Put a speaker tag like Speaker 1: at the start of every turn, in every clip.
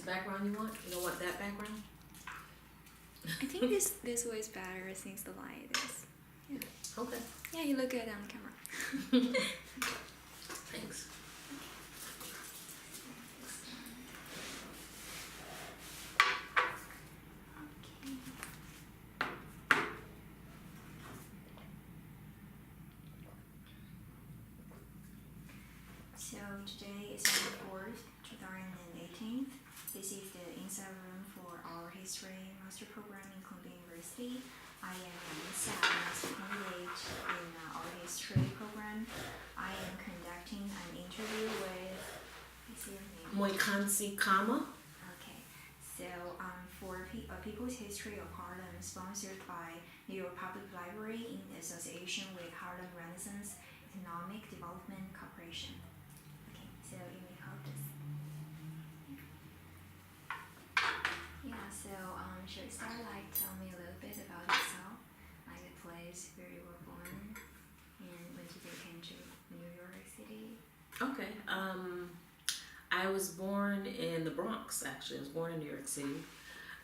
Speaker 1: background you want? You don't want that background?
Speaker 2: I think this way is better since the light is. Yeah.
Speaker 1: Okay.
Speaker 2: Yeah, you look good on the camera.
Speaker 1: Thanks.
Speaker 2: So today is May 4th, 2018. This is the inside room for our history master program in Columbia University. I am Lisa, master candidate in our history program. I am conducting an interview with, what's your name?
Speaker 1: Moikgantsi Kgama.
Speaker 2: Okay, so for People's History of Harlem, sponsored by New York Public Library in association with Harlem Renaissance Economic Development Corporation. Okay, so you may hold this. Yeah, so should we start like tell me a little bit about yourself, like the place where you were born and when did you came to New York City?
Speaker 1: Okay. I was born in the Bronx, actually. I was born in New York City.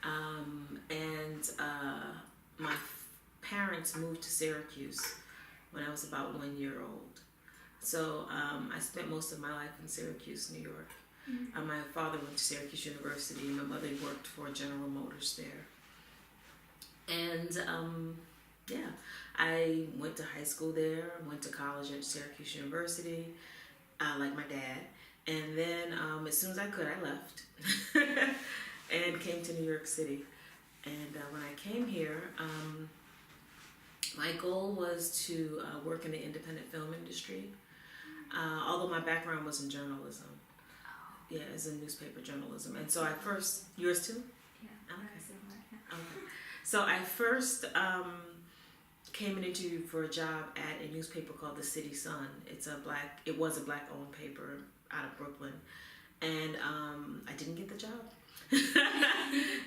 Speaker 1: And my parents moved to Syracuse when I was about 1 year old. So I spent most of my life in Syracuse, New York. Mm-hmm. My father went to Syracuse University, and my mother worked for General Motors there. And yeah, I went to high school there, went to college at Syracuse University, like my dad. And then as soon as I could, I left and came to New York City. And when I came here, my goal was to work in the independent film industry, although my background was in journalism. Yeah, as in newspaper journalism. And so I first, yours too?
Speaker 2: Yeah,
Speaker 1: okay. So I first came and interviewed for a job at a newspaper called the City Sun. It was a black owned paper out of Brooklyn. And I didn't get the job.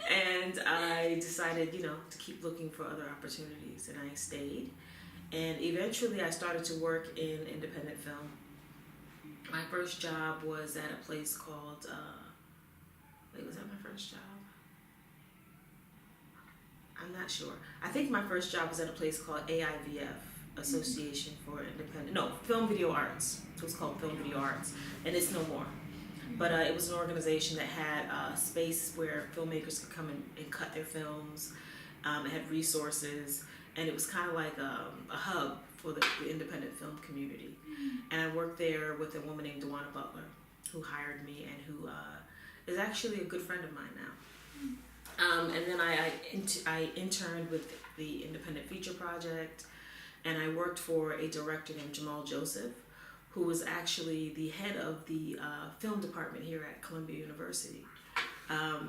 Speaker 1: And I decided, to keep looking for other opportunities, and I stayed. And eventually I started to work in independent film. My first job was at a place called, was that my first job? I'm not sure. I think my first job was at a place called AIVF, Association for Film Video Arts. It was called Film Video Arts, and it's no more. But it was an organization that had a space where filmmakers could come and cut their films. It had resources, and it was kind of like a hub for the independent film community. And I worked there with a woman named Dewana Butler, who hired me and who is actually a good friend of mine now. And then I interned with the Independent Feature Project, and I worked for a director named Jamal Joseph, who was actually the head of the film department here at Columbia University.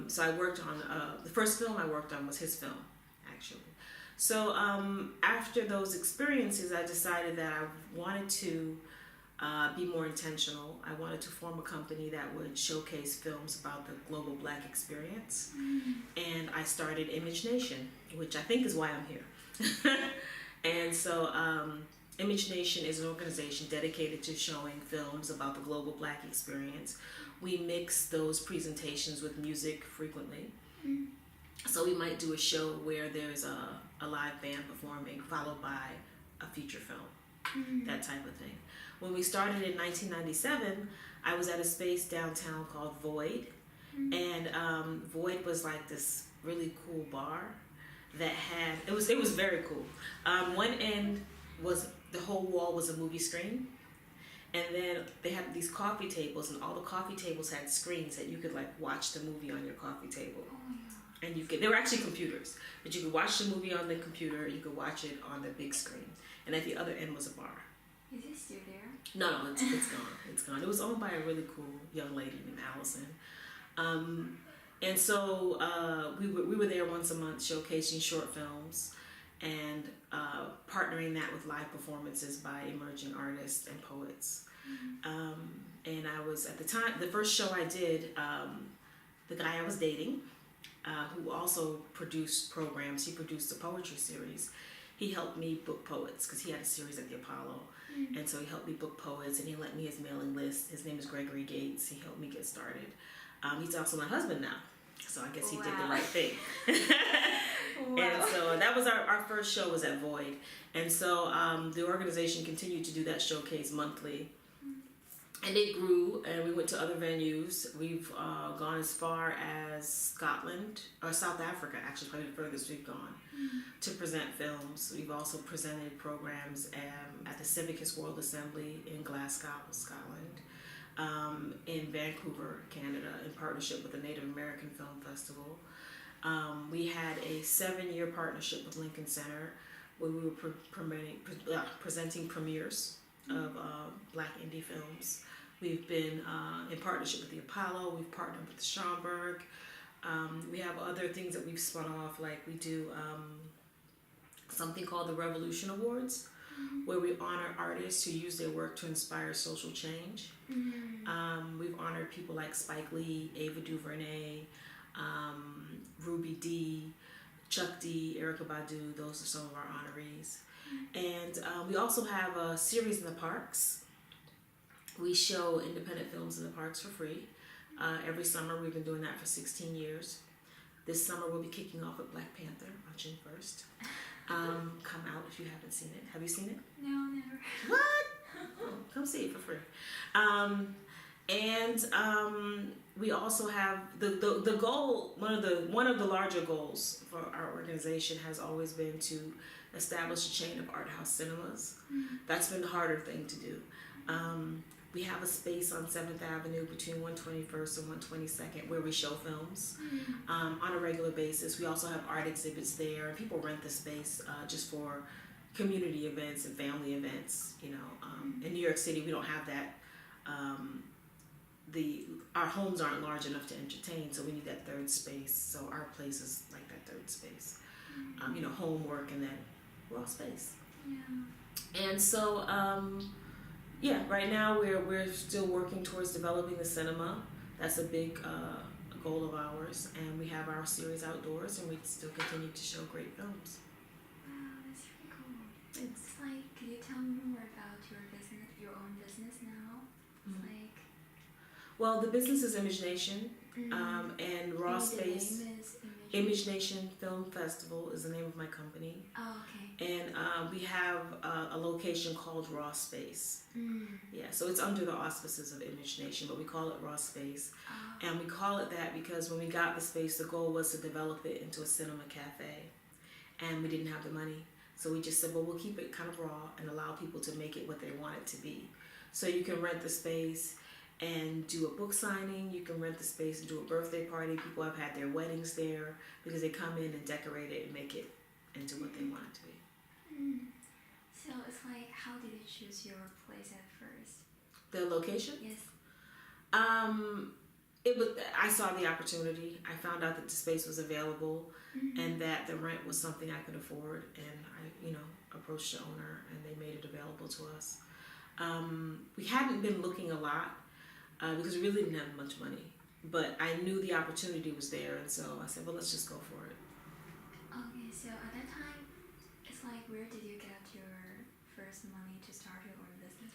Speaker 1: So I worked on, the first film I worked on was his film, actually. So after those experiences, I decided that I wanted to be more intentional. I wanted to form a company that would showcase films about the global Black experience. And I started Image Nation, which I think is why I'm here. And so Image Nation is an organization dedicated to showing films about the global Black experience. We mix those presentations with music frequently. So we might do a show where there's a live band performing, followed by a feature film, that type of thing. When we started in 1997, I was at a space downtown called Void. And Void was like this really cool bar that had, it was very cool. One end was, the whole wall was a movie screen. And then they had these coffee tables, and all the coffee tables had screens that you could like watch the movie on your coffee table. And they were actually computers, but you could watch the movie on the computer, you could watch it on the big screen. And at the other end was a bar.
Speaker 2: Is it still there?
Speaker 1: No, it's gone. It's gone. It was owned by a really cool young lady named Allison. And so we were there once a month showcasing short films and partnering that with live performances by emerging artists and poets. And I was, at the time, the first show I did, the guy I was dating, who also produced programs, he produced a poetry series. He helped me book poets because he had a series at the Apollo. And so he helped me book poets, and he lent me his mailing list. His name is Gregory Gates. He helped me get started. He's also my husband now, so I guess he did the
Speaker 2: Wow.
Speaker 1: right thing.
Speaker 2: Wow.
Speaker 1: And so that was our first show was at Void. And so the organization continued to do that showcase monthly. And it grew, and we went to other venues. We've gone as far as Scotland, or South Africa, actually, probably the furthest we've gone, to present films. We've also presented programs at the Civicus World Assembly in Glasgow, Scotland, in Vancouver, Canada, in partnership with the Native American Film Festival. We had a 7-year partnership with Lincoln Center where we were presenting premieres of Black indie films. We've been in partnership with the Apollo. We've partnered with the Schomburg. We have other things that we've spun off, like we do something called the Revolution Awards, where we honor artists who use their work to inspire social change. We've honored people like Spike Lee, Ava DuVernay, Ruby Dee, Chuck D, Erykah Badu. Those are some of our honorees. And we also have a series in the parks. We show independent films in the parks for free. Every summer, we've been doing that for 16 years. This summer, we'll be kicking off with Black Panther on June 1st. Come out if you haven't seen it. Have you seen it?
Speaker 2: No, never.
Speaker 1: What? Oh, come see it for free. We also have the goal. One of the larger goals for our organization has always been to establish a chain of art house cinemas. That's been the harder thing to do. We have a space on 7th Avenue between 121st and 122nd where we show films on a regular basis. We also have art exhibits there. People rent the space just for community events and family events. You know, in New York City, we don't have that. Our homes aren't large enough to entertain, so we need that third space. So our place is like that third space. You know, homework and then raw space.
Speaker 2: Yeah.
Speaker 1: And so, right now we're still working towards developing the cinema. That's a big goal of ours, and we have our series outdoors, and we still continue to show great films.
Speaker 2: Wow, that's really cool.
Speaker 1: Thanks.
Speaker 2: It's like, could you tell me more about your own business now? It's like.
Speaker 1: Well, the business is Image Nation, and Raw
Speaker 2: The
Speaker 1: Space.
Speaker 2: name is
Speaker 1: Image Nation Film Festival is the name of my company.
Speaker 2: Oh, okay.
Speaker 1: And we have a location called Raw Space. Yeah, so it's under the auspices of Image Nation, but we call it Raw Space.
Speaker 2: Oh.
Speaker 1: And we call it that because when we got the space, the goal was to develop it into a cinema cafe. And we didn't have the money. So we just said, well, we'll keep it kind of raw and allow people to make it what they want it to be. So you can rent the space and do a book signing. You can rent the space and do a birthday party. People have had their weddings there because they come in and decorate it and make it into what they want it to be.
Speaker 2: So it's like, how did you choose your place at first?
Speaker 1: The location?
Speaker 2: Yes.
Speaker 1: I saw the opportunity. I found out that the space was available and that the rent was something I could afford, and I, approached the owner and they made it available to us. We hadn't been looking a lot because we really didn't have much money, but I knew the opportunity was there, and so I said, well, let's just go for it.
Speaker 2: Okay, so at that time, it's like, where did you get your first money to start your own business?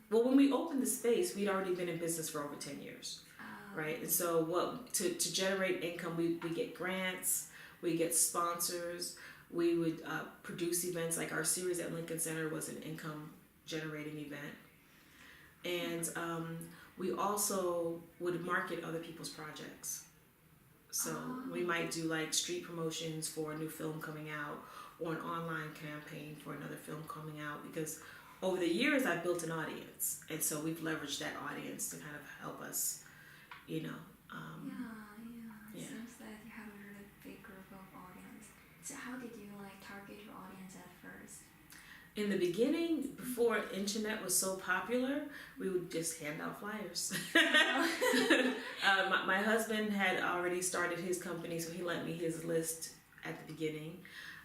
Speaker 1: Well, when we opened the space, we'd already been in business for over 10 years, right? And so to generate income, we get grants, we get sponsors, we would produce events. Like our series at Lincoln Center was an income generating event. And we also would market other people's projects. So we might do like street promotions for a new film coming out or an online campaign for another film coming out, because over the years I've built an audience, and so we've leveraged that audience to kind of help us,
Speaker 2: Yeah. It seems that you have a really big group of audience. So how did you target your audience at first?
Speaker 1: In the beginning, before internet was so popular, we would just hand out flyers. My husband had already started his company, so he lent me his list at the beginning.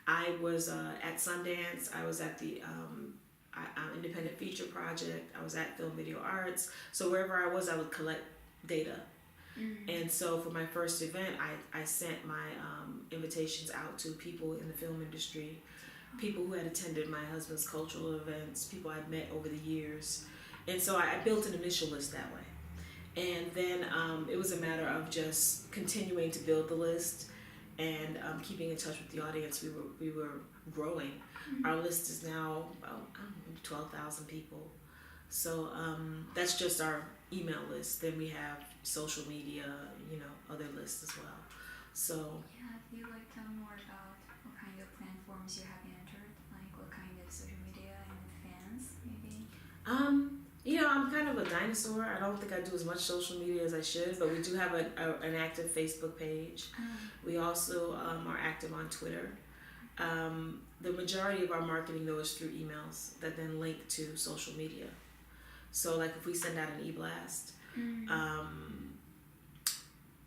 Speaker 1: I was at Sundance. I was at the Independent Feature Project. I was at Film Video Arts. So wherever I was, I would collect data. And so for my first event, I sent my invitations out to people in the film industry, people who had attended my husband's cultural events, people I'd met over the years. And so I built an initial list that way. And then it was a matter of just continuing to build the list and keeping in touch with the audience. We were growing. Our list is now about 12,000 people. So that's just our email list. Then we have social media, other lists as well. So
Speaker 2: Yeah, if you like tell more about what kind of platforms you have entered, like what kind of social media and fans, maybe.
Speaker 1: I'm kind of a dinosaur. I don't think I do as much social media as I should, but we do have an active Facebook page. We also are active on Twitter. The majority of our marketing, though, is through emails that then link to social media. So, like, if we send out an e-blast,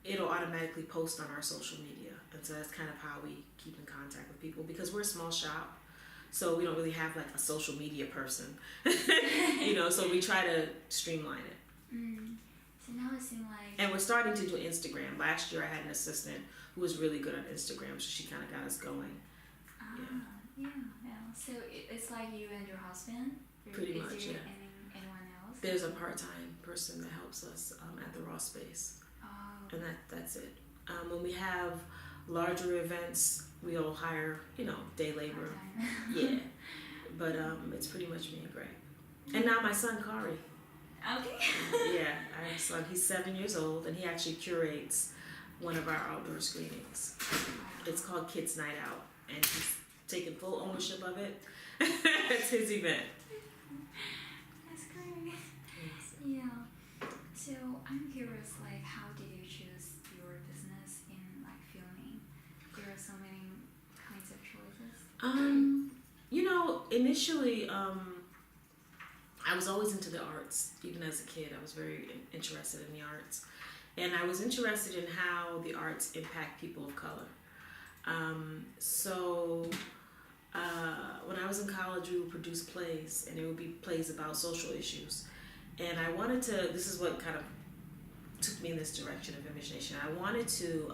Speaker 1: it'll automatically post on our social media. And so that's kind of how we keep in contact with people, because we're a small shop. So we don't really have, like, a social media person, so we try to streamline it.
Speaker 2: So now it seems like...
Speaker 1: And we're starting to do Instagram. Last year I had an assistant who was really good on Instagram, so she kind of got us going.
Speaker 2: Yeah. So it's like you and your husband?
Speaker 1: Pretty much,
Speaker 2: Is there
Speaker 1: yeah.
Speaker 2: anyone else?
Speaker 1: There's a part-time person that helps us at the raw space.
Speaker 2: Oh.
Speaker 1: And that's it. When we have larger events, we'll hire, day labor. Yeah. But it's pretty much me and Greg. And now my son, Kari.
Speaker 2: Okay.
Speaker 1: Yeah, I have a son. He's 7 years old, and he actually curates one of our outdoor screenings. It's called Kids Night Out, and he's taking full ownership of it. It's his event.
Speaker 2: That's great. Yeah. So I'm curious, like, how did you choose your business in, like, filming? There are so many kinds of choices.
Speaker 1: Initially, I was always into the arts. Even as a kid, I was very interested in the arts. And I was interested in how the arts impact people of color. When I was in college, we would produce plays, and it would be plays about social issues. And I wanted to, this is what kind of took me in this direction of Image Nation. I wanted to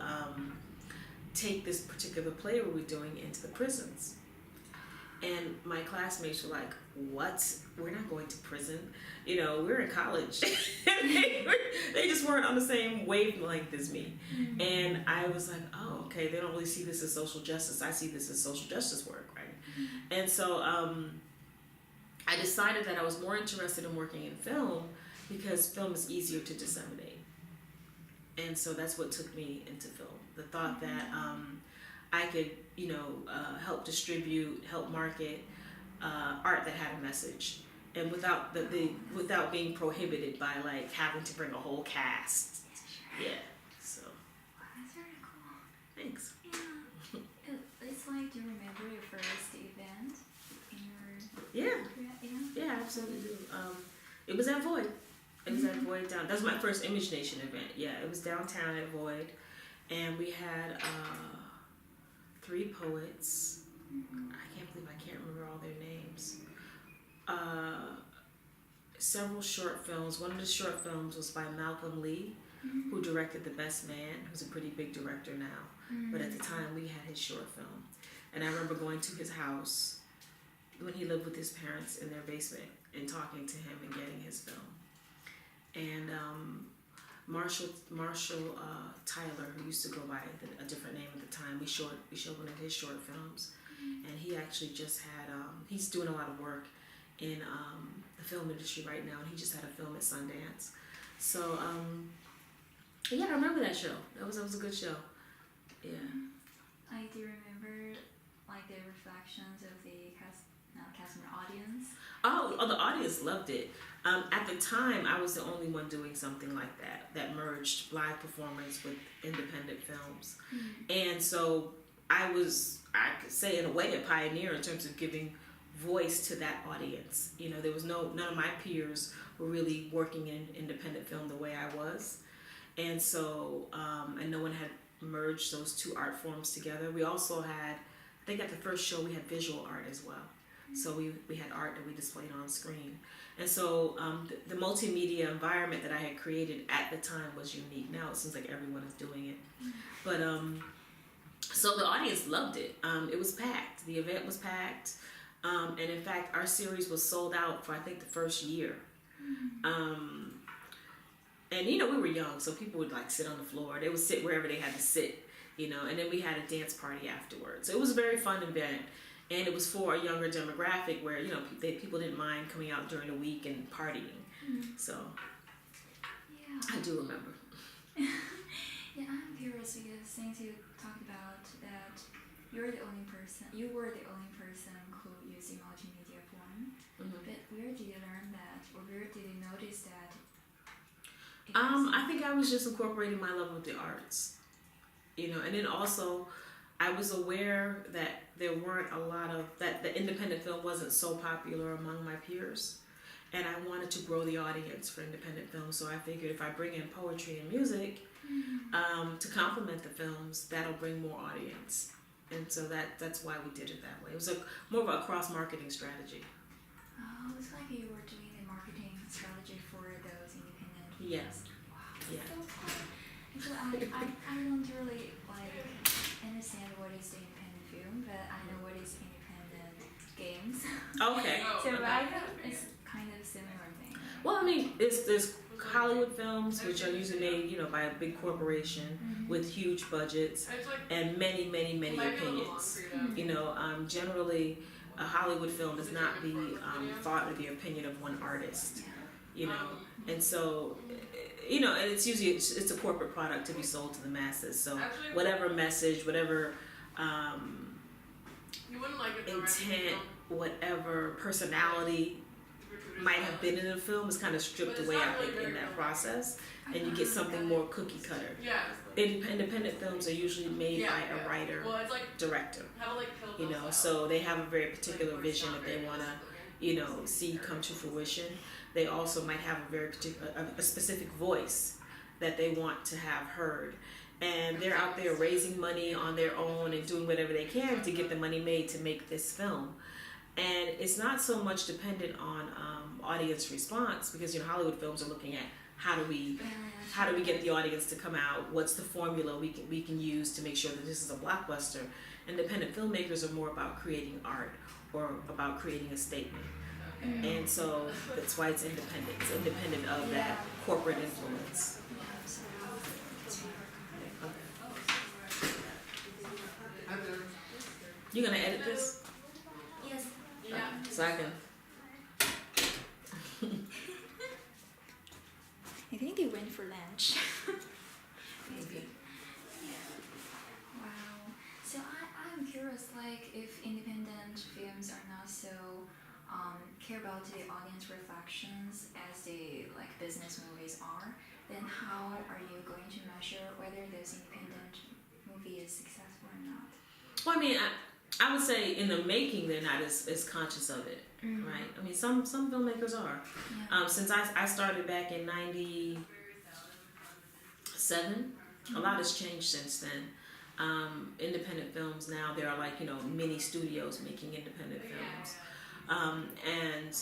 Speaker 1: take this particular play we were doing into the prisons. And my classmates were like, what? We're not going to prison. We're in college. They just weren't on the same wavelength as me. Mm-hmm. And I was like, oh, okay, they don't really see this as social justice. I see this as social justice work, right? Mm-hmm. And so I decided that I was more interested in working in film because film is easier to disseminate. And so that's what took me into film. The thought that I could, help distribute, help market art that had a message, and without without being prohibited by, like, having to bring a whole cast. Yeah. So.
Speaker 2: Wow, that's really cool.
Speaker 1: Thanks.
Speaker 2: Yeah. It's like, do you remember your first event in your?
Speaker 1: Yeah. Yeah, I absolutely do. It was at Void. It was at Void down. That was my first Image Nation event. Yeah, it was downtown at Void, and we had 3 poets. I can't believe I can't remember all their names. Several short films. One of the short films was by Malcolm Lee, who directed The Best Man, who's a pretty big director now. But at the time, we had his short film. And I remember going to his house when he lived with his parents in their basement and talking to him and getting his film. And Marshall Tyler, who used to go by a different name at the time, we showed one of his short films. And he actually just had, he's doing a lot of work in the film industry right now, and he just had a film at Sundance. So, yeah, I remember that show. That was a good show. Yeah.
Speaker 2: I do remember, like, the reflections of the customer audience.
Speaker 1: Oh, the audience loved it. At the time, I was the only one doing something like that merged live performance with independent films. And so I could say in a way, a pioneer in terms of giving voice to that audience. There was none of my peers were really working in independent film the way I was. And so, and no one had merged those 2 art forms together. We also had, I think at the first show, we had visual art as well. So we had art that we displayed on screen. And so the multimedia environment that I had created at the time was unique. Now it seems like everyone is doing it. But so the audience loved it. It was packed. The event was packed. And in fact, our series was sold out for, I think, the first year. And we were young, so people would like sit on the floor. They would sit wherever they had to sit, and then we had a dance party afterwards. So it was a very fun event, and it was for a younger demographic where people didn't mind coming out during the week and partying. So
Speaker 2: Yeah.
Speaker 1: I do remember.
Speaker 2: Yeah, I'm curious because since you talked about that you were the only person who used multimedia form, but where did you learn that, or where did you notice that?
Speaker 1: I think I was just incorporating my love of the arts, and then also I was aware that there weren't a lot of, that the independent film wasn't so popular among my peers, and I wanted to grow the audience for independent film, so I figured if I bring in poetry and music to complement the films, that'll bring more audience. And so that's why we did it that way. It was more of a cross-marketing strategy.
Speaker 2: Oh, it's like you were doing the marketing strategy for those independent films.
Speaker 1: Yes.
Speaker 2: Wow,
Speaker 1: Yeah.
Speaker 2: so fun. So I don't really understand what is the independent film, but I know what is independent games.
Speaker 1: Okay.
Speaker 2: So I think it's kind of similar thing.
Speaker 1: Well, I mean, there's Hollywood films, which are usually made, by a big corporation with huge budgets and many, many, many opinions. Generally, a Hollywood film does not be thought with the opinion of one artist. And so, and it's usually it's a corporate product to be sold to the masses. So whatever message, whatever intent, whatever personality might have been in the film is kind of stripped away, I think, in that process, and you get something more cookie cutter. Independent films are usually made by a writer, director, so they have a very particular vision that they want to, see come to fruition. They also might have a very particular, a specific voice that they want to have heard. And they're out there raising money on their own and doing whatever they can to get the money made to make this film. And it's not so much dependent on audience response, because Hollywood films are looking at how do we get the audience to come out? What's the formula we can use to make sure that this is a blockbuster? Independent filmmakers are more about creating art or about creating a statement. And so that's why it's independent. It's independent of that corporate influence. You gonna edit this?
Speaker 2: Yes.
Speaker 1: So I can.
Speaker 2: I think they went for lunch.
Speaker 1: Maybe.
Speaker 2: Wow. So I'm curious, if independent films are not so care about the audience reflections as the business movies are, then how are you going to measure whether this independent movie is successful or not?
Speaker 1: Well, I mean, I would say in the making they're not as conscious of it, right? I mean, some filmmakers are.
Speaker 2: Yeah.
Speaker 1: Since I started back in '97, a lot has changed since then. Independent films now, there are mini studios making independent films. And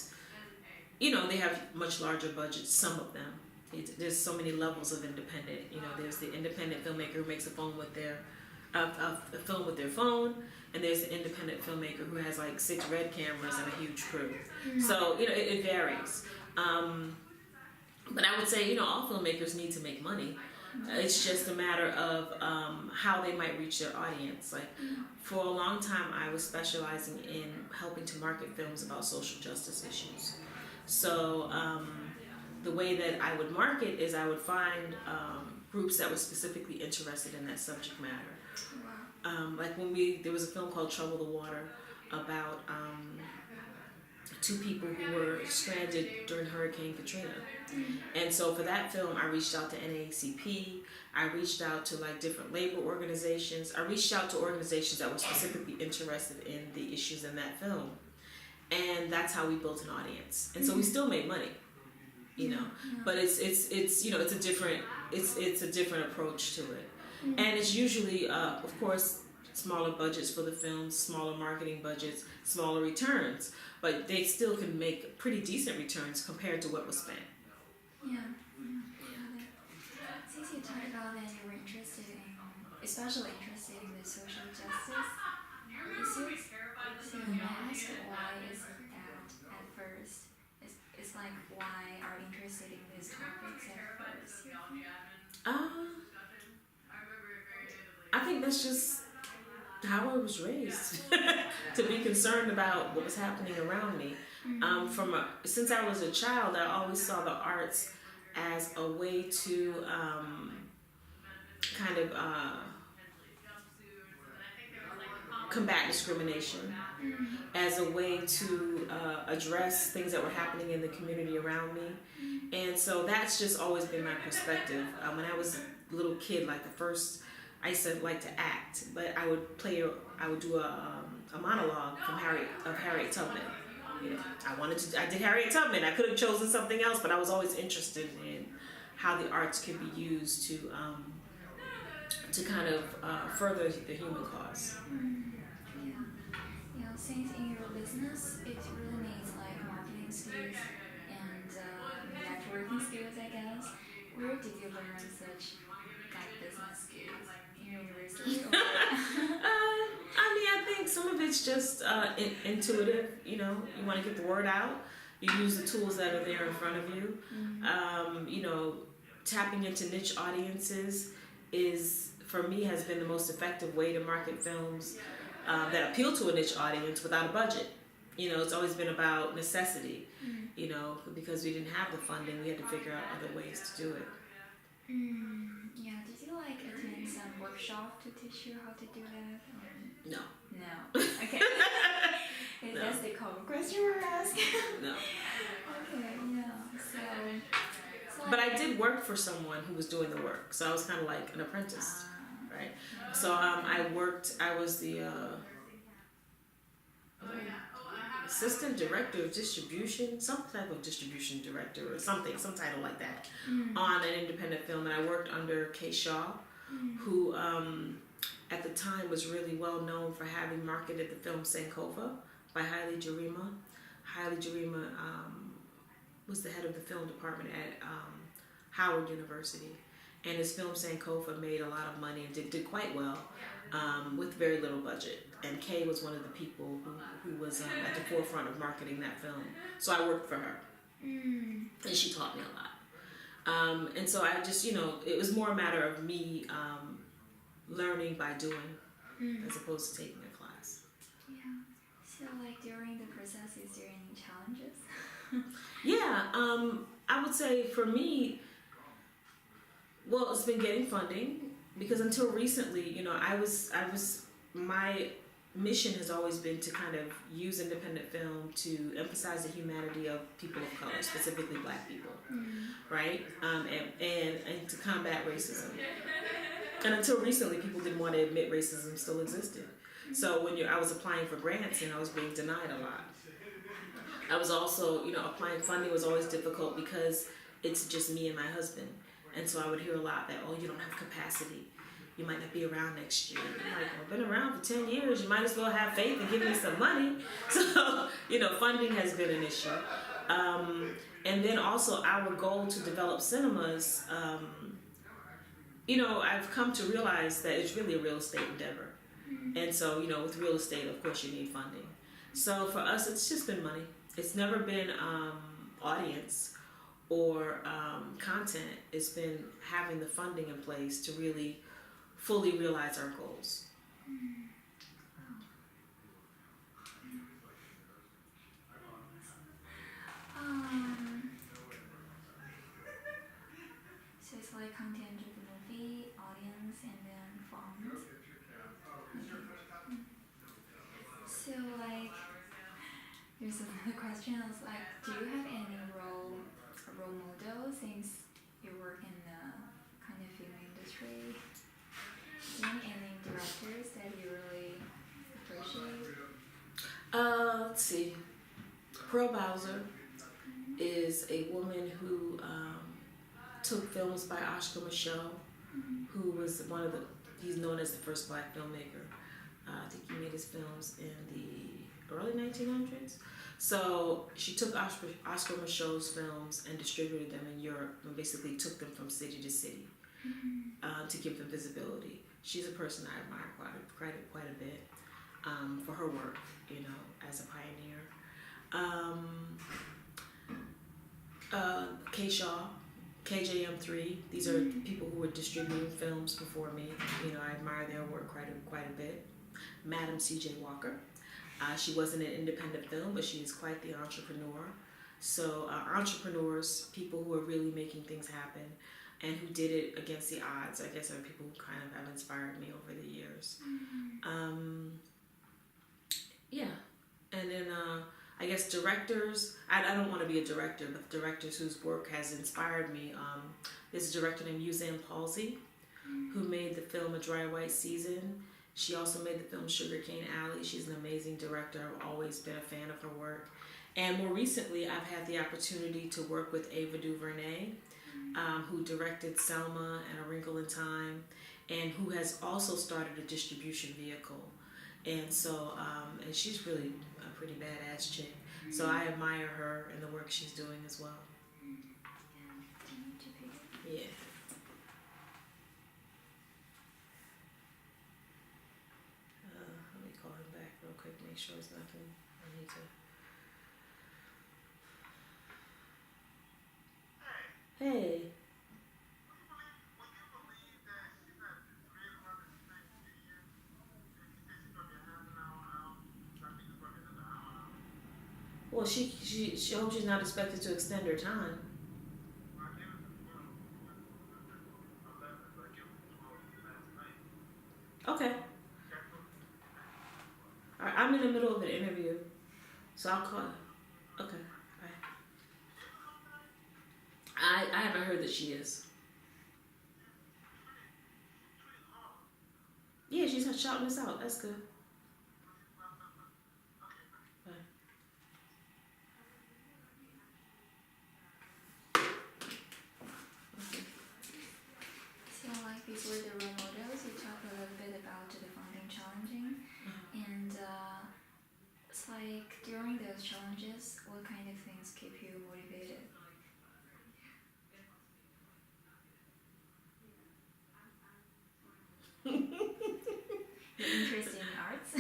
Speaker 1: they have much larger budgets, some of them. There's so many levels of independent. There's the independent filmmaker who makes a film with their phone, and there's the independent filmmaker who has 6 red cameras and a huge crew. So it varies. But I would say all filmmakers need to make money. It's just a matter of how they might reach their audience. For a long time, I was specializing in helping to market films about social justice issues. So the way that I would market is I would find groups that were specifically interested in that subject matter. There was a film called Trouble the Water about 2 people who were stranded during Hurricane Katrina. And so for that film, I reached out to NAACP, I reached out to different labor organizations, I reached out to organizations that were specifically interested in the issues in that film. And that's how we built an audience. And so we still made money, but it's a different approach to it. And it's usually, of course, smaller budgets for the films, smaller marketing budgets, smaller returns, but they still can make pretty decent returns compared to what was spent.
Speaker 2: Yeah. Since you talked about that you were especially interested in the social justice issues, so may I ask why is that at first? It's why are you interested in these topics at first?
Speaker 1: I think that's just how I was raised to be concerned about what was happening around me. Since I was a child, I always saw the arts as a way to kind of combat discrimination, as a way to address things that were happening in the community around me. And so that's just always been my perspective. When I was a little kid, like I used to like to act, but I would do a monologue from Harriet Tubman. You know, I did Harriet Tubman. I could have chosen something else, but I was always interested in how the arts could be used to kind of further the human cause.
Speaker 2: Yeah, since in your business, it really needs like marketing skills and networking skills, I guess. Where did you learn such like business skills in university?
Speaker 1: I think some of it's just intuitive. You know, you want to get the word out. You use the tools that are there in front of you. You know, tapping into niche audiences for me has been the most effective way to market films that appeal to a niche audience without a budget. You know, it's always been about necessity. You know, because we didn't have the funding, we had to figure out other ways to do it.
Speaker 2: Yeah, did you like attend some workshop to teach you how to do that?
Speaker 1: No.
Speaker 2: No. Okay. That's the common question we're asking.
Speaker 1: No.
Speaker 2: Okay, yeah. So
Speaker 1: but I did work for someone who was doing the work, so I was kind of like an apprentice, right? So I was the assistant director of distribution, some type of distribution director or something, some title like that, on an independent film. And I worked under Kay Shaw, who at the time was really well known for having marketed the film Sankofa by Haile Gerima. Haile Gerima was the head of the film department at Howard University. And his film Sankofa made a lot of money and did quite well with very little budget. And Kay was one of the people who was at the forefront of marketing that film. So I worked for her. And she taught me a lot. And so I just, you know, it was more a matter of me learning by doing as opposed to taking a class.
Speaker 2: Yeah. So like during the process, is there any challenges?
Speaker 1: Yeah. I would say for me, well, it's been getting funding, because until recently, you know, my mission has always been to kind of use independent film to emphasize the humanity of people of color, specifically Black people, right? And to combat racism. And until recently, people didn't want to admit racism still existed. So when I was applying for grants and I was being denied a lot. I was also, you know, applying funding was always difficult because it's just me and my husband. And so I would hear a lot that, oh, you don't have capacity. You might not be around next year. I'm like, well, I've been around for 10 years. You might as well have faith and give me some money. So, you know, funding has been an issue. And then also our goal to develop cinemas, you know, I've come to realize that it's really a real estate endeavor. And so, you know, with real estate, of course, you need funding. So for us, it's just been money. It's never been audience or content. It's been having the funding in place to really fully realize our goals.
Speaker 2: So it's like content of the movie, audience, and then funds. So like, there's another question. I was like, do you have any role model since you work in the kind of film industry? Any directors that you really appreciate?
Speaker 1: Let's see. Pearl Bowser is a woman who took films by Oscar Micheaux, who was he's known as the first Black filmmaker. I think he made his films in the early 1900s. So she took Oscar Micheaux's films and distributed them in Europe and basically took them from city to city to give them visibility. She's a person I admire quite a bit for her work, you know, as a pioneer. Kay Shaw, KJM3. These are people who were distributing films before me. You know, I admire their work quite a bit. Madam C.J. Walker. She wasn't an independent film, but she is quite the entrepreneur. So entrepreneurs, people who are really making things happen and who did it against the odds, I guess, are people who kind of have inspired me over the years. Yeah. And then I guess directors, I don't want to be a director, but directors whose work has inspired me. There's a director named Yuzan Palsy who made the film A Dry White Season. She also made the film Sugarcane Alley. She's an amazing director. I've always been a fan of her work. And more recently, I've had the opportunity to work with Ava DuVernay, who directed Selma and A Wrinkle in Time, and who has also started a distribution vehicle. And so, and she's really a pretty badass chick. So I admire her and the work she's doing as well. Yeah. Let me call him back real quick, make sure it's nothing I need to. Hey. Well, she hopes she's not expected to extend her time. Okay. All right, I'm in the middle of an interview, so I'll call. Okay. All right. I haven't heard that she is. Yeah, she's shouting us out. That's good. Bye.
Speaker 2: So like before the role models, you talk a little bit about the funding challenging, and it's like during those challenges, what kind of things keep you motivated? Your interest in arts?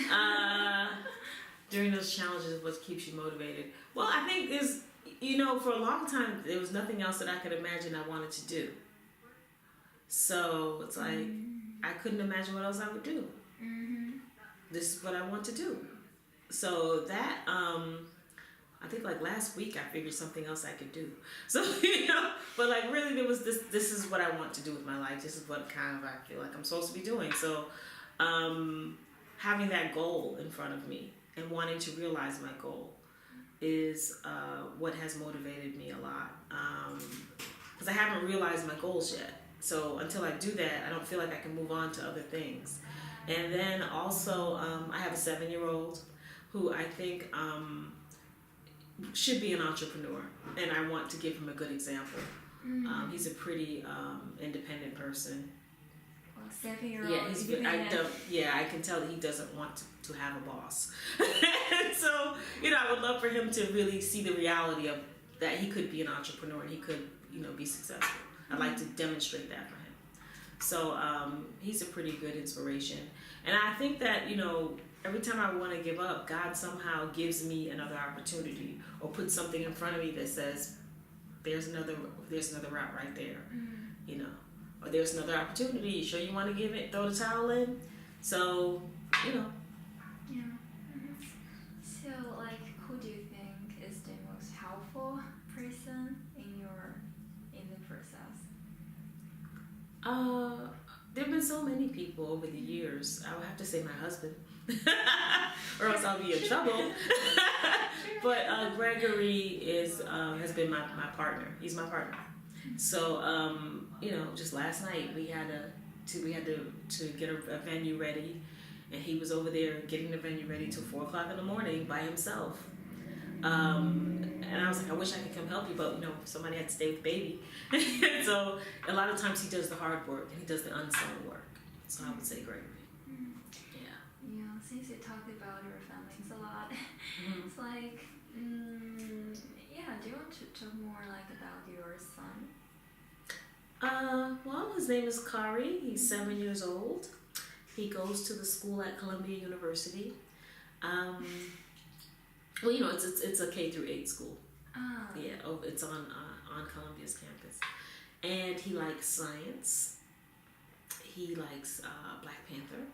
Speaker 1: During those challenges, what keeps you motivated? Well, I think is, you know, for a long time, there was nothing else that I could imagine I wanted to do. So it's like, I couldn't imagine what else I would do. This is what I want to do. So that, I think like last week I figured something else I could do. So, you know, but like really there was this is what I want to do with my life. This is what kind of I feel like I'm supposed to be doing. So having that goal in front of me and wanting to realize my goal is what has motivated me a lot. Because I haven't realized my goals yet. So until I do that, I don't feel like I can move on to other things. And then also, I have a 7-year-old who I think should be an entrepreneur, and I want to give him a good example. He's a pretty independent person.
Speaker 2: Well, 7-year-old.
Speaker 1: Yeah, I can tell that he doesn't want to have a boss. So, you know, I would love for him to really see the reality of that he could be an entrepreneur and he could, you know, be successful. I'd like to demonstrate that for him. So he's a pretty good inspiration. And I think that, you know, every time I want to give up, God somehow gives me another opportunity or puts something in front of me that says, there's another route right there, you know, or there's another opportunity. You sure you want to give it, throw the towel in? So, you know.
Speaker 2: Yeah. So, like, who do you think is the most helpful person in the process?
Speaker 1: There have been so many people over the years. I would have to say my husband, or else I'll be in trouble. But Gregory has been my partner. He's my partner. So you know, just last night we had to get a venue ready, and he was over there getting the venue ready till 4:00 in the morning by himself. And I was like, I wish I could come help you, but you know, somebody had to stay with baby. So a lot of times he does the hard work and he does the unsung work. So I would say Gregory. Yeah.
Speaker 2: Yeah, since you talked about your families a lot, it's like, yeah, do you want to talk more like about your son?
Speaker 1: Well, his name is Kari. He's 7 years old. He goes to the school at Columbia University. Well, you know, it's a K through 8 school.
Speaker 2: Oh.
Speaker 1: Yeah, it's on Columbia's campus, And he likes science. He likes Black Panther.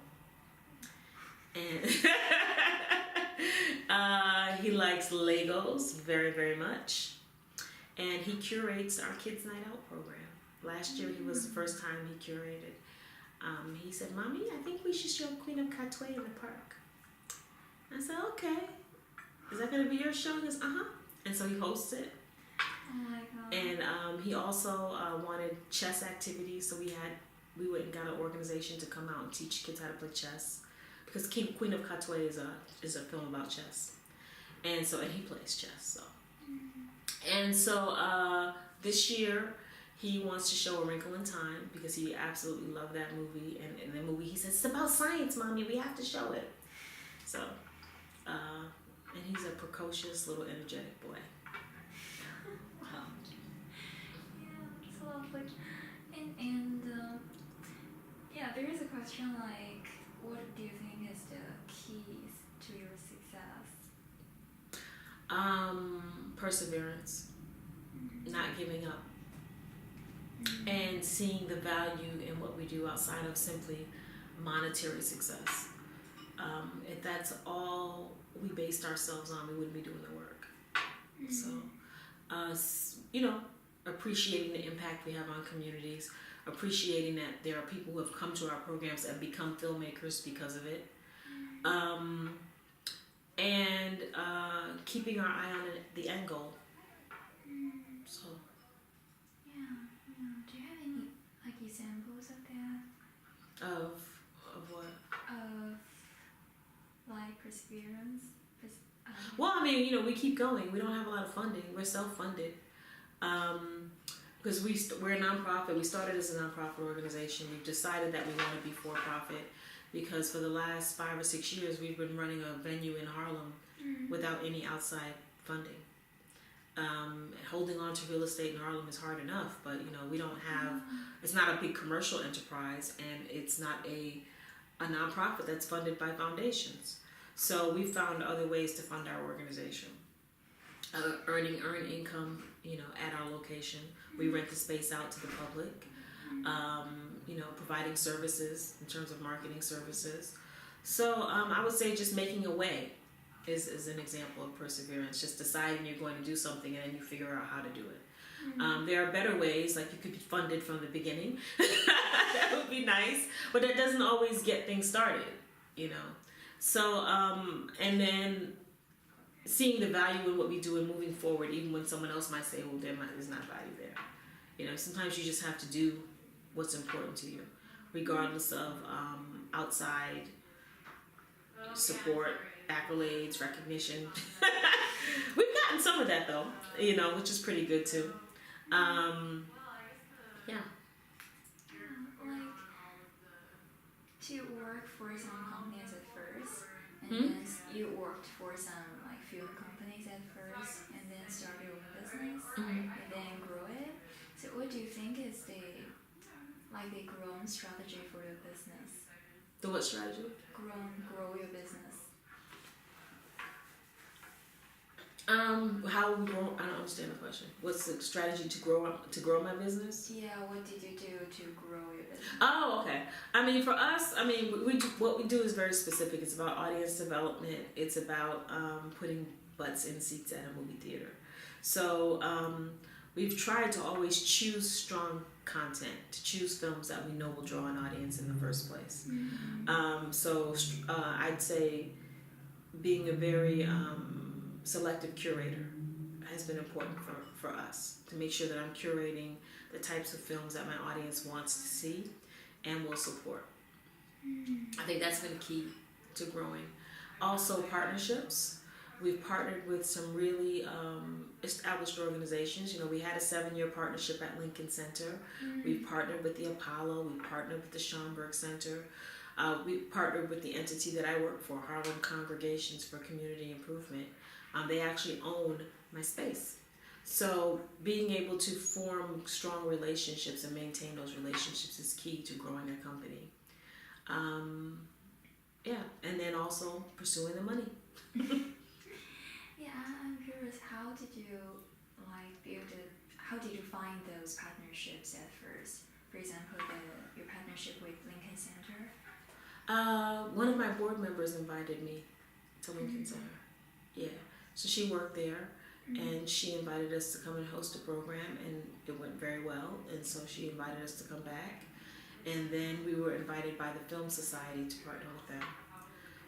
Speaker 1: And he likes Legos very, very much. And he curates our Kids Night Out program. Last year, he was the first time he curated. He said, "Mommy, I think we should show Queen of Katwe in the park." I said, "Okay. Is that going to be your show?" He goes, "Uh-huh." And so he hosts it.
Speaker 2: Oh my god.
Speaker 1: And he also wanted chess activities, so we went and got an organization to come out and teach kids how to play chess, because Queen of Katwe is a film about chess, and he plays chess. So this year he wants to show A Wrinkle in Time because he absolutely loved that movie, and in the movie he says, "It's about science, Mommy. We have to show it." So and he's a precocious little energetic boy.
Speaker 2: Yeah, it's lovely. And yeah, there is a question like, what do you think is the keys to your success?
Speaker 1: Perseverance, not giving up, and seeing the value in what we do outside of simply monetary success. If that's all we based ourselves on, we wouldn't be doing the work. So, appreciating the impact we have on communities, appreciating that there are people who have come to our programs and become filmmakers because of it, and keeping our eye on the end goal. So.
Speaker 2: Yeah. Do you have any like examples of that?
Speaker 1: Of what?
Speaker 2: Of like perseverance.
Speaker 1: Well, I mean, we keep going. We don't have a lot of funding. We're self-funded. Because we're a nonprofit. We started as a nonprofit organization. We've decided that we want to be for-profit because for the last 5 or 6 years, we've been running a venue in Harlem without any outside funding. Holding on to real estate in Harlem is hard enough, but we don't have. It's not a big commercial enterprise, and it's not a nonprofit that's funded by foundations. So we found other ways to fund our organization. Earn income, at our location. We rent the space out to the public. Providing services in terms of marketing services. So I would say just making a way is an example of perseverance. Just deciding you're going to do something and then you figure out how to do it. There are better ways, like you could be funded from the beginning. That would be nice, but that doesn't always get things started, So, and then seeing the value in what we do and moving forward, even when someone else might say, well, there's not value there. Sometimes you just have to do what's important to you, regardless of outside support, accolades, recognition. We've gotten some of that, though, which is pretty good, too. Yeah.
Speaker 2: Like, to work for some companies at first, and then you worked for some like film companies at first, and then start your own business, and then grow it. So what do you think is the growth strategy for your business?
Speaker 1: The what strategy?
Speaker 2: Grow your business.
Speaker 1: How we grow? I don't understand the question. What's the strategy to grow my business?
Speaker 2: Yeah, what did you do to grow your business?
Speaker 1: Oh, okay. I mean, for us, what we do is very specific. It's about audience development. It's about putting butts in seats at a movie theater. So we've tried to always choose strong content, to choose films that we know will draw an audience in the first place. So I'd say being a very selective curator has been important for us to make sure that I'm curating the types of films that my audience wants to see and will support. I think that's been key to growing. Also, partnerships. We've partnered with some really established organizations. We had a 7-year partnership at Lincoln Center. We've partnered with the Apollo. We've partnered with the Schomburg Center. We partnered with the entity that I work for, Harlem Congregations for Community Improvement. They actually own my space. So being able to form strong relationships and maintain those relationships is key to growing a company. And then also pursuing the money.
Speaker 2: Yeah, I'm curious, how did you how did you find those partnerships at first? For example, your partnership with Lincoln Center.
Speaker 1: One of my board members invited me to Lincoln Center. Yeah, so she worked there, and she invited us to come and host a program, and it went very well. And so she invited us to come back, and then we were invited by the Film Society to partner with them.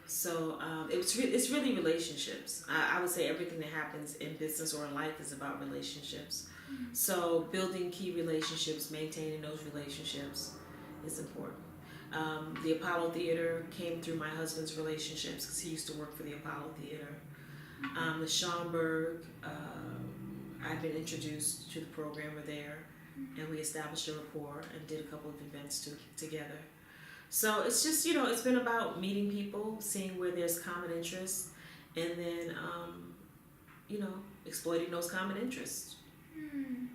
Speaker 1: So it's really relationships. I would say everything that happens in business or in life is about relationships. So building key relationships, maintaining those relationships is important. The Apollo Theater came through my husband's relationships because he used to work for the Apollo Theater. The Schaumburg, I've been introduced to the programmer there, and we established a rapport and did a couple of events together. So it's just, it's been about meeting people, seeing where there's common interests, and then, exploiting those common interests.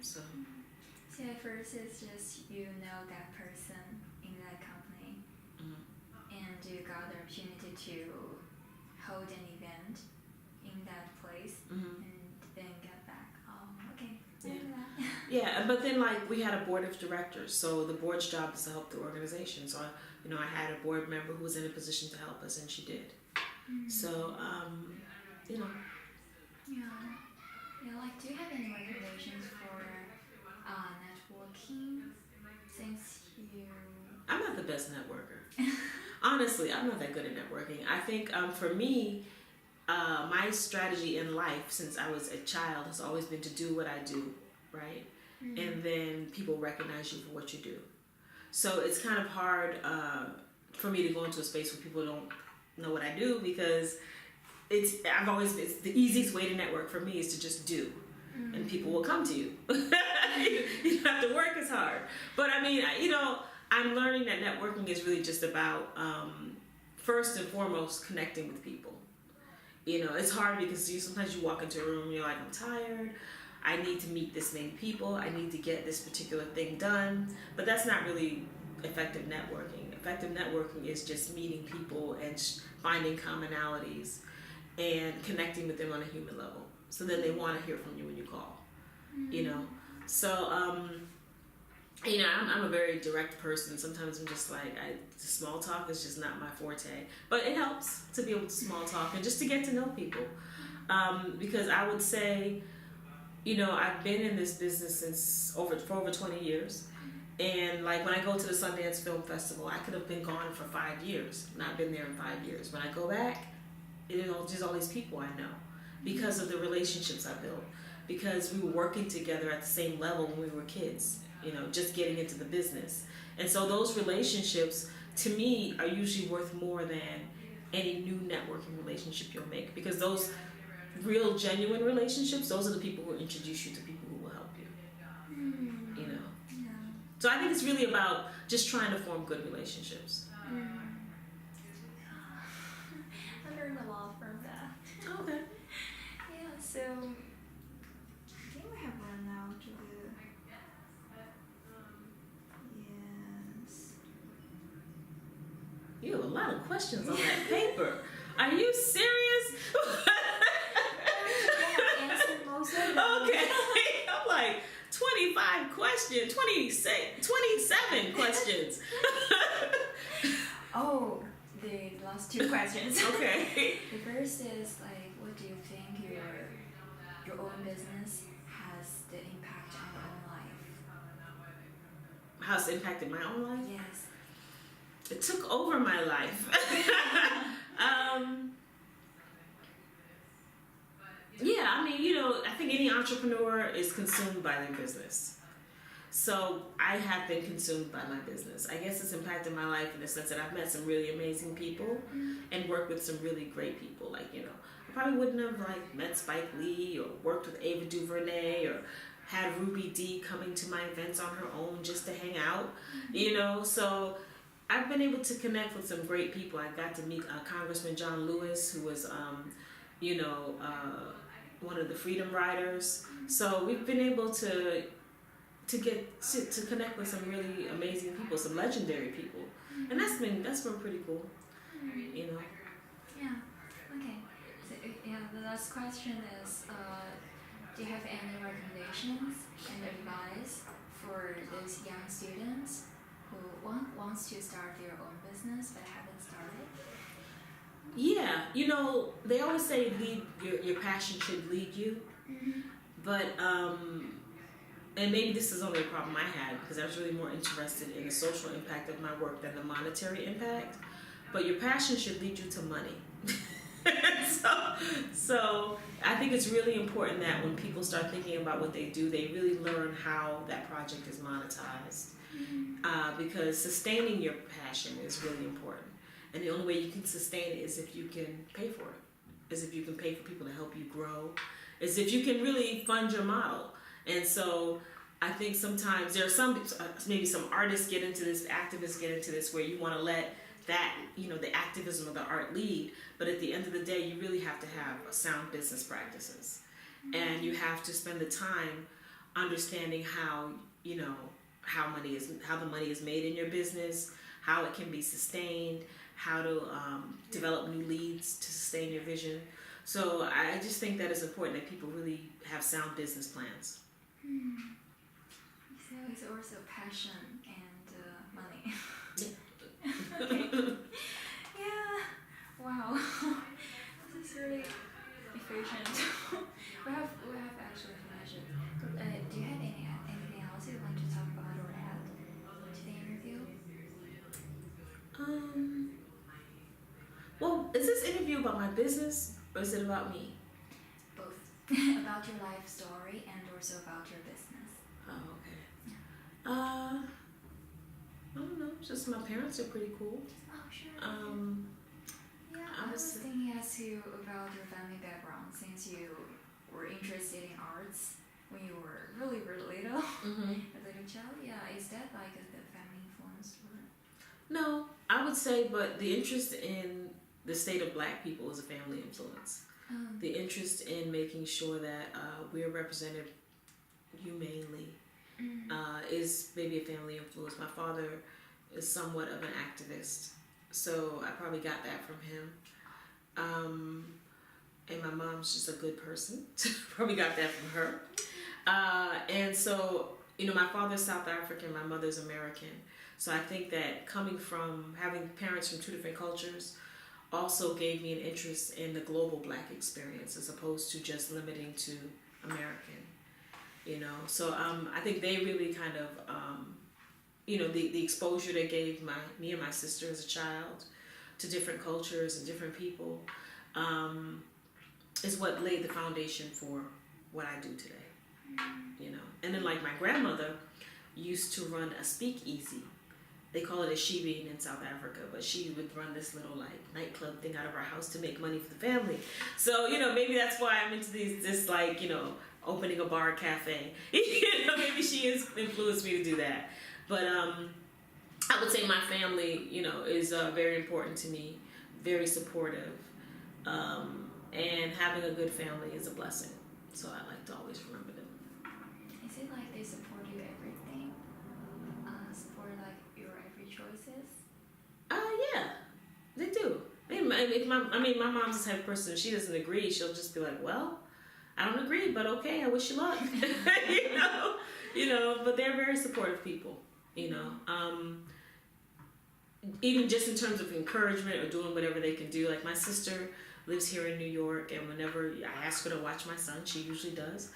Speaker 1: So
Speaker 2: at first it's just that person in that company, and you got the opportunity to hold an event in that place, and then get back. Okay.
Speaker 1: Yeah, but then we had a board of directors, so the board's job is to help the organization. So I had a board member who was in a position to help us, and she did. So
Speaker 2: do you have any recommendations for networking since you?
Speaker 1: I'm not the best networker. Honestly, I'm not that good at networking. I think for me, my strategy in life since I was a child has always been to do what I do, right? And then people recognize you for what you do. So it's kind of hard for me to go into a space where people don't know what I do, because it's the easiest way to network for me is to just do, and people will come to you. You don't have to work as hard. But I mean, I'm learning that networking is really just about first and foremost connecting with people. It's hard because sometimes you walk into a room and you're like, I'm tired, I need to meet this many people, I need to get this particular thing done. But that's not really effective networking. Effective networking is just meeting people and finding commonalities and connecting with them on a human level, so then they want to hear from you when you call. So I'm a very direct person. Sometimes I'm just like, small talk is just not my forte, but it helps to be able to small talk and just to get to know people, because I would say, I've been in this business for over 20 years, and when I go to the Sundance Film Festival, I could have been gone for 5 years, not been there in 5 years. When I go back, there's all these people I know because of the relationships I built, because we were working together at the same level when we were kids, just getting into the business. And so those relationships, to me, are usually worth more than any new networking relationship you'll make, because those real, genuine relationships, those are the people who introduce you to people who will help you. So I think it's really about just trying to form good relationships.
Speaker 2: I learned a lot from that.
Speaker 1: Okay.
Speaker 2: So I think we have run out of the. Yes.
Speaker 1: You have a lot of questions on that paper. Are you serious?
Speaker 2: I answered most of them.
Speaker 1: Okay. I'm like, 25 questions, 27 questions.
Speaker 2: The last two questions.
Speaker 1: Okay.
Speaker 2: The first is what do you think your own business has the impact on your own life?
Speaker 1: How's it impacted my own life?
Speaker 2: Yes.
Speaker 1: It took over my life. I think any entrepreneur is consumed by their business. So I have been consumed by my business. I guess it's impacted my life in the sense that I've met some really amazing people and worked with some really great people. I probably wouldn't have met Spike Lee or worked with Ava DuVernay or had Ruby Dee coming to my events on her own just to hang out. So I've been able to connect with some great people. I got to meet Congressman John Lewis, who was one of the Freedom Riders. So we've been able to get to connect with some really amazing people, some legendary people, and that's been pretty cool.
Speaker 2: Yeah. Okay. So the last question is, Do you have any recommendations and advice for those young students who wants to start their own business but haven't started?
Speaker 1: Yeah, they always say your passion should lead you, but and maybe this is only a problem I had because I was really more interested in the social impact of my work than the monetary impact. But your passion should lead you to money. so I think it's really important that when people start thinking about what they do, they really learn how that project is monetized. Because sustaining your passion is really important. And the only way you can sustain it is if you can pay for it, is if you can pay for people to help you grow, is if you can really fund your model. And so I think sometimes there are maybe some artists get into this, activists get into this, where you want to let that, the activism of the art lead, but at the end of the day, you really have to have sound business practices. And you have to spend the time understanding how, how the money is made in your business, how it can be sustained, how to develop new leads to sustain your vision. So I just think that it's important that people really have sound business plans.
Speaker 2: So it's also passion and money.
Speaker 1: Yeah.
Speaker 2: Okay. Yeah. Wow. This is really efficient. we have actually finished it. Do you have anything else you want to talk about or add to the interview?
Speaker 1: Well, is this interview about my business or is it about me?
Speaker 2: Both. About your life story and also about your business.
Speaker 1: Oh, okay. I don't know. Just my parents are pretty cool.
Speaker 2: Oh, sure.
Speaker 1: Yeah,
Speaker 2: I was thinking as you about your family background, since you were interested in arts when you were really, really little, a little child. Yeah, is that like the family influence? Or?
Speaker 1: No, I would say, but the interest in the state of Black people is a family influence. The interest in making sure that we're represented humanely is maybe a family influence. My father is somewhat of an activist, so I probably got that from him. And my mom's just a good person, so I probably got that from her. And so, my father's South African, my mother's American. So I think that coming from having parents from two different cultures also gave me an interest in the global Black experience as opposed to just limiting to American. So I think they really kind of, the exposure they gave me and my sister as a child to different cultures and different people is what laid the foundation for what I do today. And then like my grandmother used to run a speakeasy. They call it a shebeen in South Africa, but she would run this little like nightclub thing out of our house to make money for the family. So, maybe that's why I'm into this opening a bar cafe. Maybe she has influenced me to do that. But I would say my family, is very important to me, very supportive. And having a good family is a blessing. So I like to always remember them.
Speaker 2: Is it like they support you everything? Support like your every choices?
Speaker 1: Yeah, they do. My mom's the type of person, if she doesn't agree, she'll just be like, well, I don't agree, but okay, I wish you luck. But they're very supportive people, even just in terms of encouragement or doing whatever they can do. Like my sister lives here in New York, and whenever I ask her to watch my son, she usually does.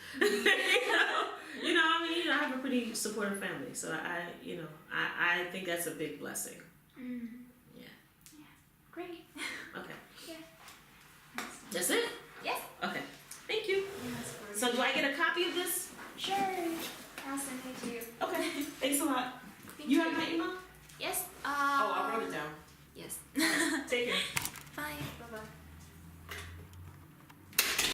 Speaker 1: I have a pretty supportive family, so I think that's a big blessing. Yeah.
Speaker 2: Great.
Speaker 1: Okay.
Speaker 2: Yeah.
Speaker 1: That's it?
Speaker 2: Yes.
Speaker 1: Okay. Thank you.
Speaker 2: Yes,
Speaker 1: So do I get a copy of this?
Speaker 2: Sure. I'll send it to you.
Speaker 1: Okay. Thanks a lot.
Speaker 2: Thank
Speaker 1: You have my email?
Speaker 2: Yes.
Speaker 1: I wrote it down.